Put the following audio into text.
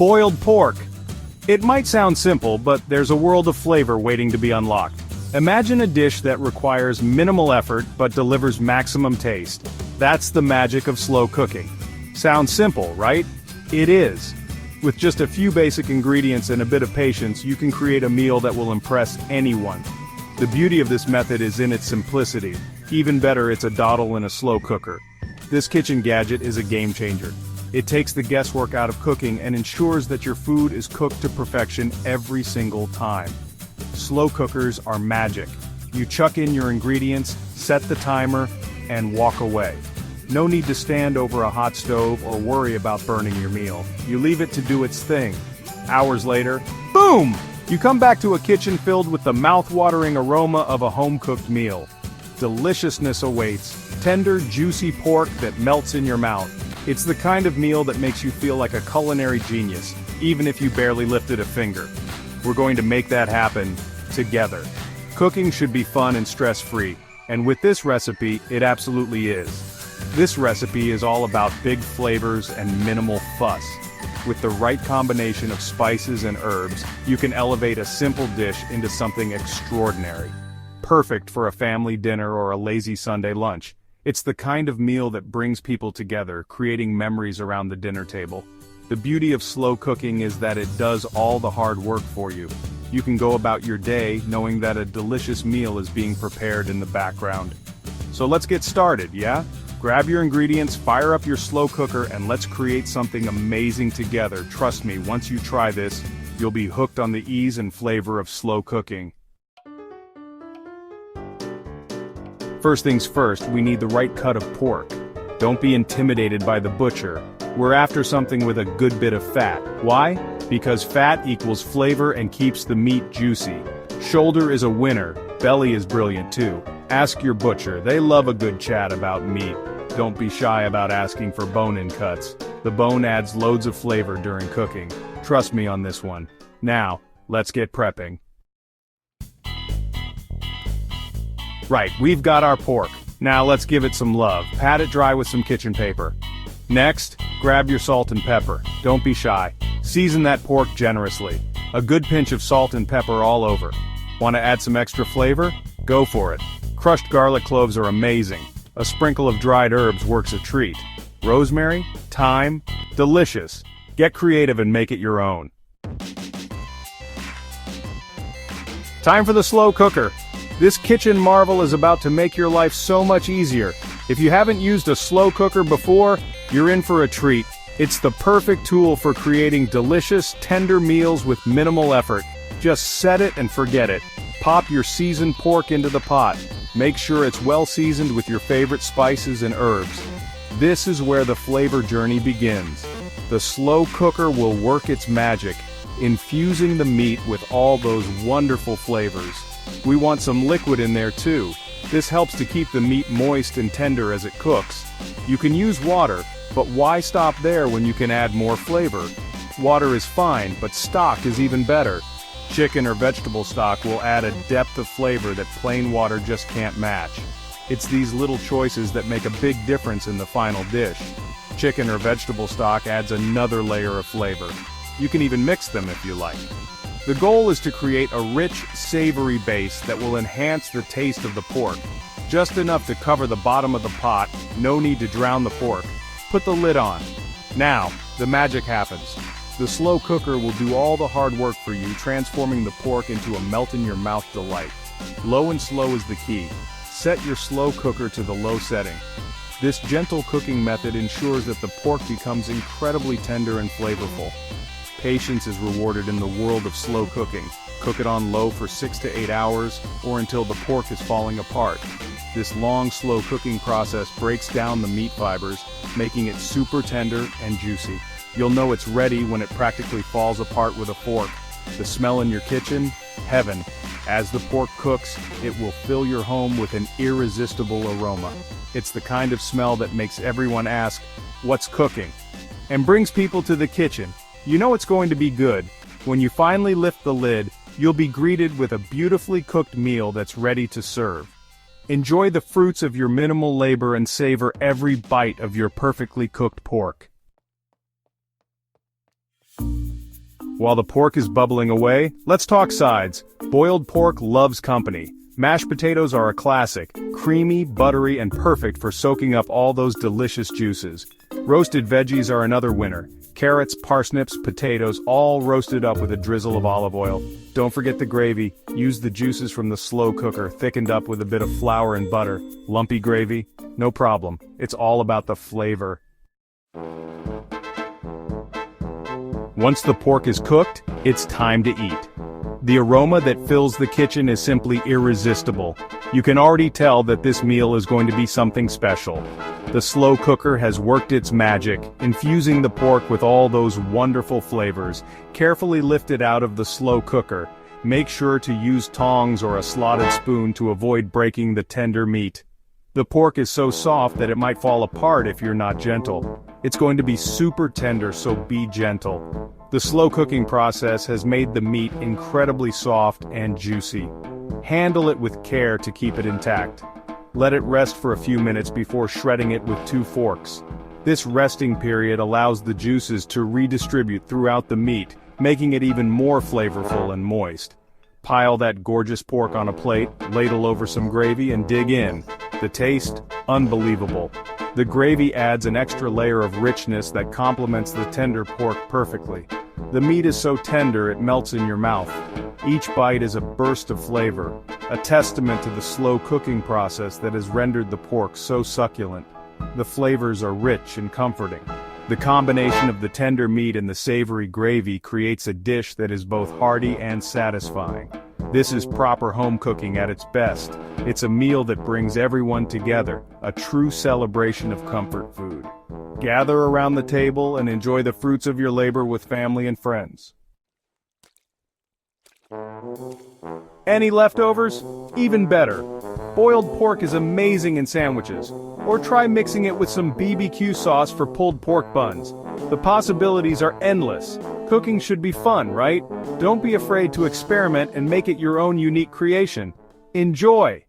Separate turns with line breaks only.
Boiled pork. It might sound simple, but there's a world of flavor waiting to be unlocked. Imagine a dish that requires minimal effort but delivers maximum taste. That's the magic of slow cooking. Sounds simple, right? It is. With just a few basic ingredients and a bit of patience, you can create a meal that will impress anyone. The beauty of this method is in its simplicity. Even better, it's a dawdle in a slow cooker. This kitchen gadget is a game changer. It takes the guesswork out of cooking and ensures that your food is cooked to perfection every single time. Slow cookers are magic. You chuck in your ingredients, set the timer, and walk away. No need to stand over a hot stove or worry about burning your meal. You leave it to do its thing. Hours later, boom! You come back to a kitchen filled with the mouth-watering aroma of a home-cooked meal. Deliciousness awaits. Tender, juicy pork that melts in your mouth. It's the kind of meal that makes you feel like a culinary genius, even if you barely lifted a finger. We're going to make that happen together. Cooking should be fun and stress-free, and with this recipe, it absolutely is. This recipe is all about big flavors and minimal fuss. With the right combination of spices and herbs, you can elevate a simple dish into something extraordinary. Perfect for a family dinner or a lazy Sunday lunch. It's the kind of meal that brings people together, creating memories around the dinner table. The beauty of slow cooking is that it does all the hard work for you. You can go about your day knowing that a delicious meal is being prepared in the background. So let's get started, yeah? Grab your ingredients, fire up your slow cooker, and let's create something amazing together. Trust me, once you try this, you'll be hooked on the ease and flavor of slow cooking. First things first, we need the right cut of pork. Don't be intimidated by the butcher. We're after something with a good bit of fat. Why? Because fat equals flavor and keeps the meat juicy. Shoulder is a winner, belly is brilliant too. Ask your butcher, they love a good chat about meat. Don't be shy about asking for bone-in cuts. The bone adds loads of flavor during cooking. Trust me on this one. Now, let's get prepping. Right, we've got our pork. Now let's give it some love. Pat it dry with some kitchen paper. Next, grab your salt and pepper. Don't be shy. Season that pork generously. A good pinch of salt and pepper all over. Want to add some extra flavor? Go for it. Crushed garlic cloves are amazing. A sprinkle of dried herbs works a treat. Rosemary, thyme, delicious. Get creative and make it your own. Time for the slow cooker. This kitchen marvel is about to make your life so much easier. If you haven't used a slow cooker before, you're in for a treat. It's the perfect tool for creating delicious, tender meals with minimal effort. Just set it and forget it. Pop your seasoned pork into the pot. Make sure it's well seasoned with your favorite spices and herbs. This is where the flavor journey begins. The slow cooker will work its magic, infusing the meat with all those wonderful flavors. We want some liquid in there too. This helps to keep the meat moist and tender as it cooks. You can use water, but why stop there when you can add more flavor? Water is fine, but stock is even better. Chicken or vegetable stock will add a depth of flavor that plain water just can't match. It's these little choices that make a big difference in the final dish. Chicken or vegetable stock adds another layer of flavor. You can even mix them if you like. The goal is to create a rich, savory base that will enhance the taste of the pork. Just enough to cover the bottom of the pot, no need to drown the pork. Put the lid on. Now, the magic happens. The slow cooker will do all the hard work for you, transforming the pork into a melt-in-your-mouth delight. Low and slow is the key. Set your slow cooker to the low setting. This gentle cooking method ensures that the pork becomes incredibly tender and flavorful. Patience is rewarded in the world of slow cooking. Cook it on low for 6 to 8 hours, or until the pork is falling apart. This long, slow cooking process breaks down the meat fibers, making it super tender and juicy. You'll know it's ready when it practically falls apart with a fork. The smell in your kitchen? Heaven. As the pork cooks, it will fill your home with an irresistible aroma. It's the kind of smell that makes everyone ask, "What's cooking?" and brings people to the kitchen. You know it's going to be good. When you finally lift the lid, you'll be greeted with a beautifully cooked meal that's ready to serve. Enjoy the fruits of your minimal labor and savor every bite of your perfectly cooked pork. While the pork is bubbling away, let's talk sides. Boiled pork loves company. Mashed potatoes are a classic, creamy, buttery, and perfect for soaking up all those delicious juices. Roasted veggies are another winner. Carrots, parsnips, potatoes, all roasted up with a drizzle of olive oil. Don't forget the gravy. Use the juices from the slow cooker, thickened up with a bit of flour and butter. Lumpy gravy? No problem. It's all about the flavor. Once the pork is cooked, it's time to eat. The aroma that fills the kitchen is simply irresistible. You can already tell that this meal is going to be something special. The slow cooker has worked its magic, infusing the pork with all those wonderful flavors. Carefully lift it out of the slow cooker. Make sure to use tongs or a slotted spoon to avoid breaking the tender meat. The pork is so soft that it might fall apart if you're not gentle. It's going to be super tender, so be gentle. The slow cooking process has made the meat incredibly soft and juicy. Handle it with care to keep it intact. Let it rest for a few minutes before shredding it with 2 forks. This resting period allows the juices to redistribute throughout the meat, making it even more flavorful and moist. Pile that gorgeous pork on a plate, ladle over some gravy, and dig in. The taste? Unbelievable. The gravy adds an extra layer of richness that complements the tender pork perfectly. The meat is so tender it melts in your mouth. Each bite is a burst of flavor, a testament to the slow cooking process that has rendered the pork so succulent. The flavors are rich and comforting. The combination of the tender meat and the savory gravy creates a dish that is both hearty and satisfying. This is proper home cooking at its best. It's a meal that brings everyone together, a true celebration of comfort food. Gather around the table and enjoy the fruits of your labor with family and friends. Any leftovers? Even better. Boiled pork is amazing in sandwiches. Or try mixing it with some BBQ sauce for pulled pork buns. The possibilities are endless. Cooking should be fun, right? Don't be afraid to experiment and make it your own unique creation. Enjoy!